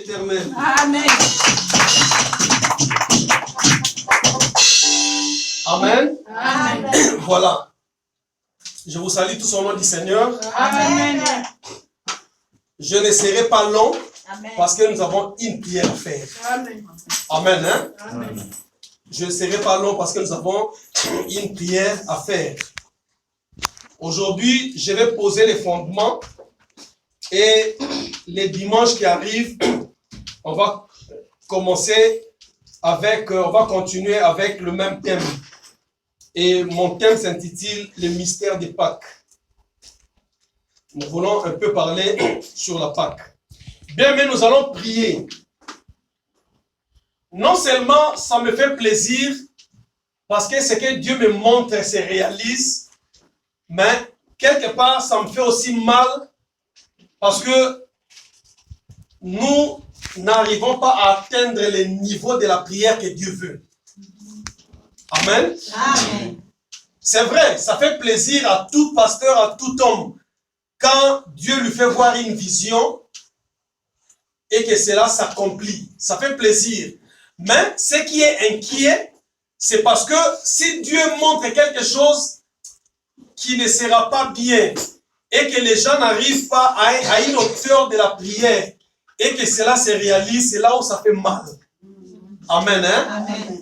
Éternel. Amen. Amen. Amen. Voilà. Je vous salue tous au nom du Seigneur. Amen. Je ne serai pas long Amen. parce que nous avons une prière à faire. Amen. Amen. Hein? Amen. Je ne serai pas long parce que nous avons une prière à faire. Aujourd'hui, je vais poser les fondements et les dimanches qui arrivent, on va commencer avec, on va continuer avec le même thème. Et mon thème s'intitule « Le mystère des Pâques ». Nous voulons un peu parler sur la Pâque. Bien, mais nous allons prier. Non seulement ça me fait plaisir, parce que ce que Dieu me montre se réalise, mais quelque part, ça me fait aussi mal, parce que nous n'arrivons pas à atteindre le niveau de la prière que Dieu veut. Amen. Amen. C'est vrai, ça fait plaisir à tout pasteur, à tout homme, quand Dieu lui fait voir une vision et que cela s'accomplit. Ça fait plaisir. Mais ce qui est inquiet, c'est parce que si Dieu montre quelque chose qui ne sera pas bien et que les gens n'arrivent pas à une hauteur de la prière et que cela se réalise, c'est là où ça fait mal. Amen. Hein? Amen.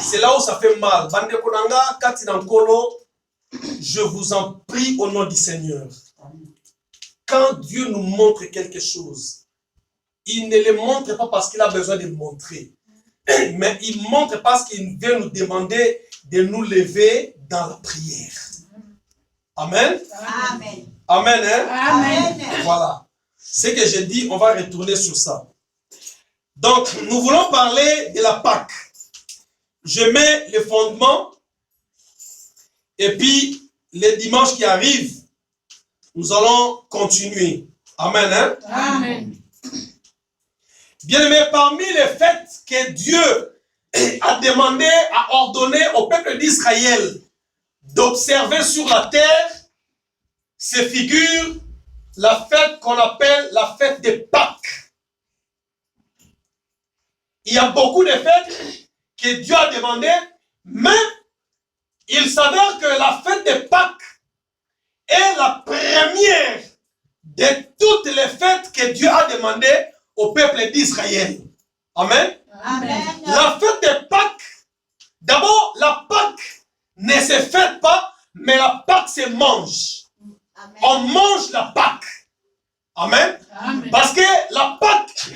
C'est là où ça fait mal. Je vous en prie au nom du Seigneur. Quand Dieu nous montre quelque chose, il ne le montre pas parce qu'il a besoin de montrer. Mais il montre parce qu'il veut nous demander de nous lever dans la prière. Amen. Amen. Amen. Hein? Amen. Voilà. Ce que j'ai dit, on va retourner sur ça. Donc, nous voulons parler de la Pâque. Je mets les fondements. Et puis, les dimanches qui arrivent, nous allons continuer. Amen. Hein? Amen. Bien-aimés, parmi les fêtes que Dieu a demandé, a ordonné au peuple d'Israël d'observer sur la terre, se figure la fête qu'on appelle la fête des Pâques. Il y a beaucoup de fêtes que Dieu a demandées, mais il s'avère que la fête des Pâques est la première de toutes les fêtes que Dieu a demandées au peuple d'Israël. Amen. Amen. La fête des Pâques, d'abord, la Pâque ne se fête pas, mais la Pâque se mange. Amen. On mange la Pâque. Amen. Amen. Parce que la Pâque,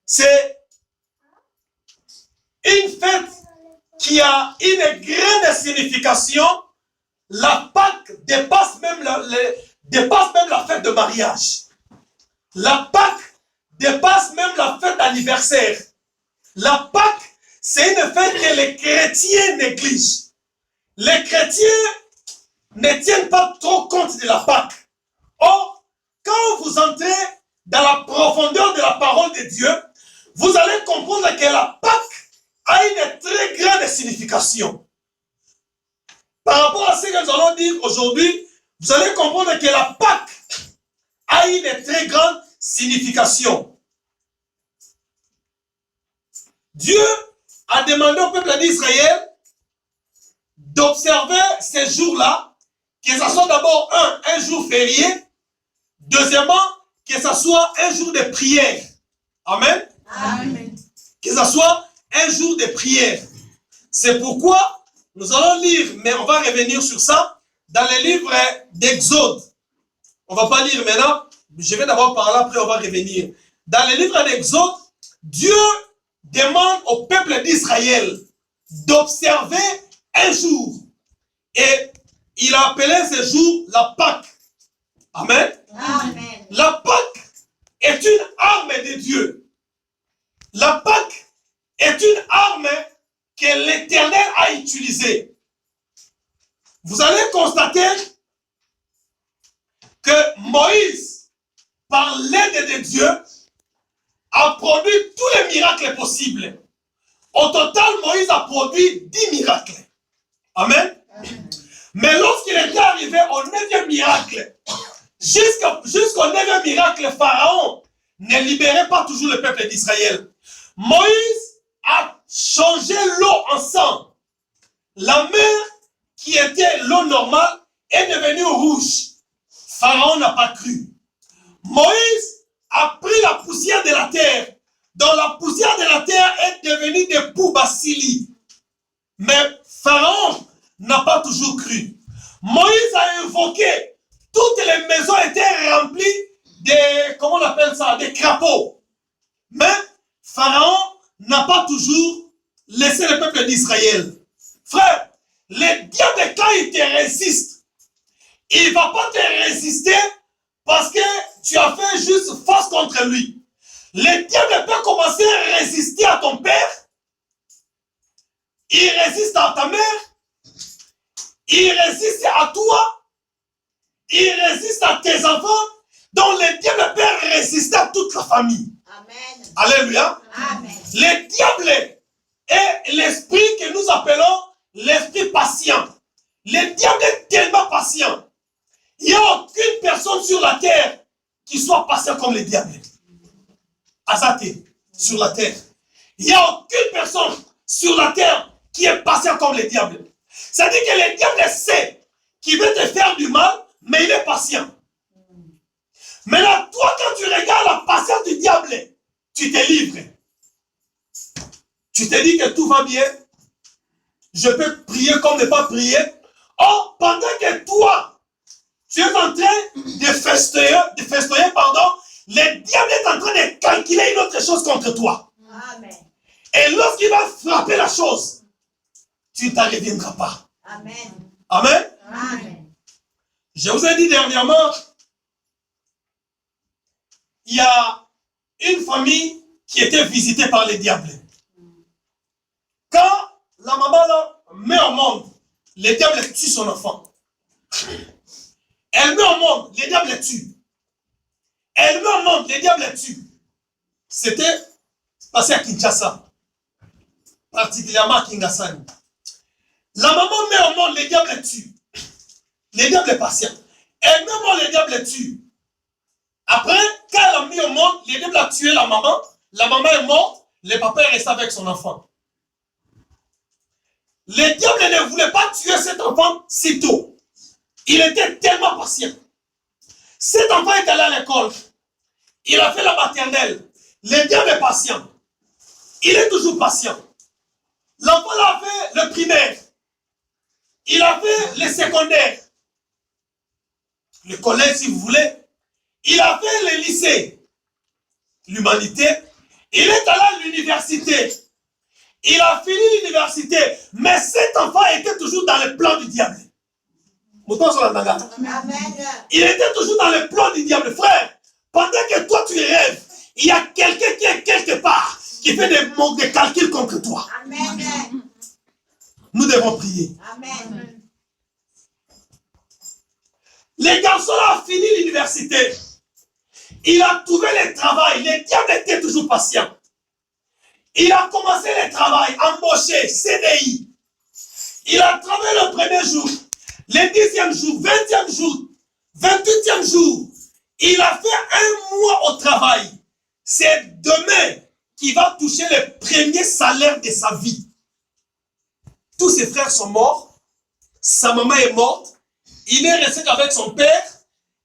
c'est une fête qui a une grande signification. La Pâque dépasse même la fête de mariage. La Pâque dépasse même la fête d'anniversaire. La Pâque, c'est une fête que les chrétiens négligent. Les chrétiens ne tiennent pas trop compte de la Pâque. Or, quand vous entrez dans la profondeur de la parole de Dieu, vous allez comprendre que la Pâque a une très grande signification. Par rapport à ce que nous allons dire aujourd'hui, vous allez comprendre que la Pâque a une très grande signification. Dieu a demandé au peuple d'Israël d'observer ces jours-là, que ce soit d'abord un jour férié, deuxièmement, que ce soit un jour de prière. Amen. Amen. Que ce soit un jour de prière. C'est pourquoi nous allons lire, mais on va revenir sur ça, dans le livre d'Exode. On ne va pas lire maintenant, je vais d'abord parler, après on va revenir. Dans le livre d'Exode, Dieu demande au peuple d'Israël d'observer un jour. Et il a appelé ce jour la Pâque. Amen. Amen. La Pâque est une arme de Dieu. La Pâque est une arme que l'Éternel a utilisée. Vous allez constater que Moïse, par l'aide de Dieu, a produit tous les miracles possibles. Au total, Moïse a produit 10 miracles. Amen. Amen. Mais lorsqu'il était arrivé au 9e miracle, jusqu'au 9e miracle, Pharaon ne libérait pas toujours le peuple d'Israël. Moïse a changé l'eau en sang. La mer, qui était l'eau normale, est devenue rouge. Pharaon n'a pas cru. Moïse a pris la poussière de la terre. Donc la poussière de la terre est devenue des poux bacilli. Mais Pharaon n'a pas toujours cru. Moïse a invoqué, toutes les maisons étaient remplies de, comment on appelle ça, des crapauds. Mais Pharaon n'a pas toujours laissé le peuple d'Israël. Frère, le diable, quand il te résiste, il ne va pas te résister parce que tu as fait juste face contre lui. Le diable peut commencer à résister à ton père, il résiste à ta mère, il résiste à toi, il résiste à tes enfants, donc le diable peut résister à toute la famille. Amen. Alléluia. Amen. Le diable est l'esprit que nous appelons l'esprit patient. Le diable est tellement patient. Il n'y a aucune personne sur la terre qui soit patient comme le diable. Azate, sur la terre. Il n'y a aucune personne sur la terre qui est patient comme le diable. C'est-à-dire que le diable sait qu'il veut te faire du mal, mais il est patient. Maintenant, toi, quand tu regardes la patience du diable, tu te livres. Tu te dis que tout va bien. Je peux prier comme ne pas prier. Or, pendant que toi, tu es en train de festoyer, le diable est en train de calculer une autre chose contre toi. Amen. Et lorsqu'il va frapper la chose, tu ne t'en reviendras pas. Amen. Amen. Amen. Je vous ai dit dernièrement, il y a une famille qui était visitée par le diable. Quand la maman là, met au monde, le diable tue son enfant. Elle met au monde, le diable tue. Elle met au monde, le diable tue. C'était passé à Kinshasa, particulièrement à Kingasani. La maman met au monde, le diable tue. Le diable est patient. Elle met au monde, le diable tue. Après, quand elle a mis au monde, le diable a tué la maman est morte, le papa est resté avec son enfant. Le diable ne voulait pas tuer cet enfant si tôt. Il était tellement patient. Cet enfant est allé à l'école. Il a fait la maternelle. Le diable est patient. Il est toujours patient. L'enfant a fait le primaire. Il a fait le secondaire. Le collège, si vous voulez. Il a fait le lycée. L'humanité. Il est allé à l'université. Il a fini l'université. Mais cet enfant était toujours dans le plan du diable. Amen. Il était toujours dans le plan du diable. Frère, pendant que toi tu rêves, il y a quelqu'un qui est quelque part qui fait des calculs contre toi. Amen. Nous devons prier. Amen. Le garçon a fini l'université. Il a trouvé le travail. Le diable était toujours patient. Il a commencé le travail, embauché, CDI. Il a travaillé le premier jour, le 10e jour, 20e jour, 28e jour. Il a fait 1 mois au travail. C'est demain qu'il va toucher le premier salaire de sa vie. Tous ses frères sont morts. Sa maman est morte. Il est resté avec son père.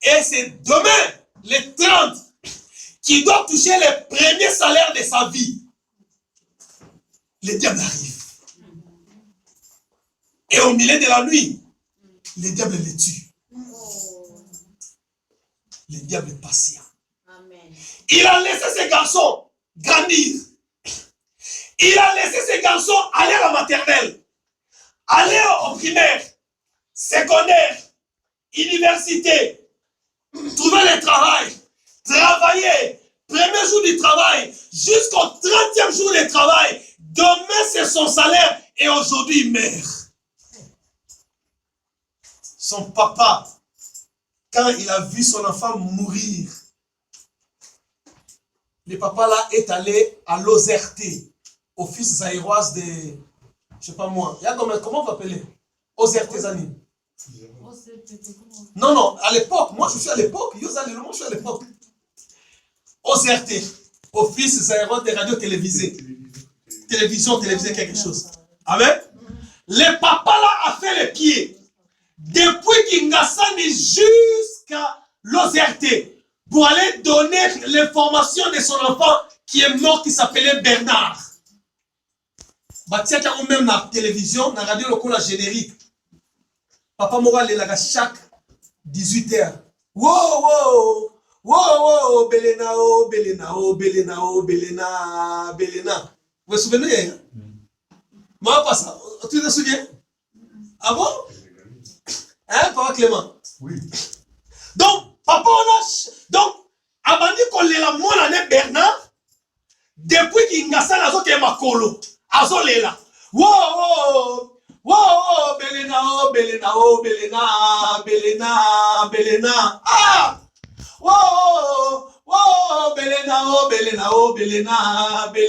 Et c'est demain, le 30, qu'il doit toucher le premier salaire de sa vie. Le diable arrive. Et au milieu de la nuit, le diable le tue. Le diable est patient. Amen. Il a laissé ses garçons grandir. Il a laissé ses garçons aller à la maternelle, aller au primaire, secondaire, université, trouver le travail, travailler, premier jour du travail, jusqu'au 30e jour de travail. Demain, c'est son salaire et aujourd'hui, il meurt. Son papa, quand il a vu son enfant mourir, le papa là est allé à l'OZRT, Office zaïroise de, je sais pas moi, il y a comment vous appelez OZRT Zani? Non, à l'époque, moi je suis à l'époque, moi je suis à l'époque. OZRT, Office Zaïrois de radio télévisée. Télévision, quelque chose. Amen. Le papa là a fait les pieds. Depuis Kingasani jusqu'à l'OZRT. Pour aller donner l'information de son enfant qui est mort, qui s'appelait Bernard. Batia qui a même la télévision, la radio locale générique. Papa Moral est là chaque 18h. Wow, wow, wow, wow, Belena, oh, Belena, oh, Belena, oh, Belena, Belena. Vous vous souvenez? Moi, pas ça. Tu te souviens? Ah bon? Hein, Papa Clément? Oui. Donc, Papa, donc, Abandi Kolela, mon année Bernard, depuis qu'il n'a pas la zone makolo, azolela. Wow, wow, Belena, oh, Belena, oh, Belena, Belena, Belena. Ah! Wow, wow, Belena, oh, Belena, oh, Belena, Belena.